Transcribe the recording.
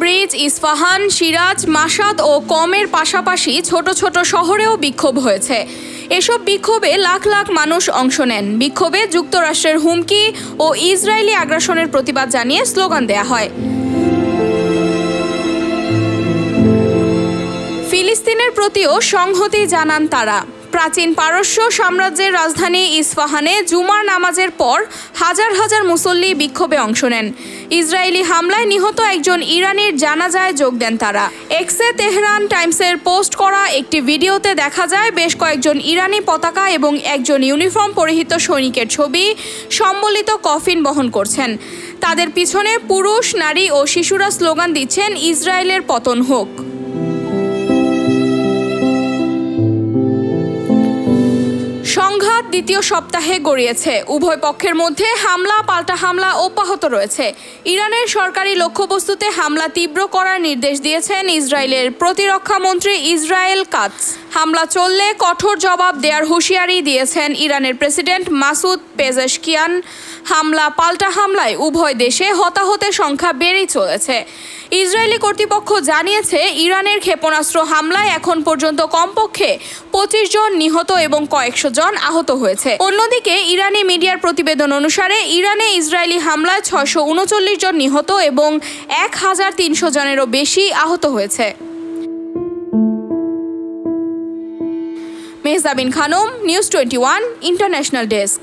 Tabriz, Isfahan, Siraj, মাশাদ ও কমের পাশাপাশি ছোট ছোট শহরেও বিক্ষোভ হয়েছে। এসব বিক্ষোভে লাখ লাখ মানুষ অংশ নেন। বিক্ষোভে যুক্তরাষ্ট্রের হুমকি ও ইসরায়েলি আগ্রাসনের প্রতিবাদ জানিয়ে স্লোগান দেয়া হয়। ফিলিস্তিনের প্রতিও সংহতি জানান তারা। প্রাচীন পারস্য সাম্রাজ্যের রাজধানী ইস্পাহানে জুমার নামাজের পর হাজার হাজার মুসল্লি বিক্ষোভে অংশ নেন। ইসরায়েলি হামলায় নিহত একজন ইরানির জানাজায় যোগ দেন তারা। এক্সে তেহরান টাইমসের পোস্ট করা একটি ভিডিওতে দেখা যায় বেশ কয়েকজন ইরানি পতাকা এবং একজন ইউনিফর্ম পরিহিত সৈনিকের ছবি সম্বলিত কফিন বহন করছেন। তাদের পিছনে পুরুষ, নারী ও শিশুরা স্লোগান দিচ্ছেন, ইসরায়েলের পতন হোক। সংঘাত দ্বিতীয় সপ্তাহে গড়িয়েছে। উভয় পক্ষের মধ্যে হামলা পাল্টা হামলা অব্যাহত রয়েছে। ইরানের সরকারি লক্ষ্যবস্তুতে হামলা তীব্র করার নির্দেশ দিয়েছেন ইসরায়েলের প্রতিরক্ষা মন্ত্রী ইসরায়েল কাটজ। হামলা চললে কঠোর জবাব দেওয়ার হুঁশিয়ারি দিয়েছেন ইরানের প্রেসিডেন্ট মাসুদ পেজেশকিয়ান। হামলা পাল্টা হামলায় উভয় দেশে হতাহতের সংখ্যা বেড়েই চলেছে। ইসরায়েলি কর্তৃপক্ষ জানিয়েছে, ইরানের ক্ষেপণাস্ত্র হামলায় এখন পর্যন্ত কমপক্ষে 25 জন নিহত এবং কয়েকশো জন আহত হয়েছে। অন্যদিকে ইরানি মিডিয়ার প্রতিবেদন অনুসারে ইরানে ইসরায়েলি হামলায় 639 জন নিহত এবং 1300 জনেরও বেশি আহত হয়েছে। Mehjabin Khanam, news 21 international desk.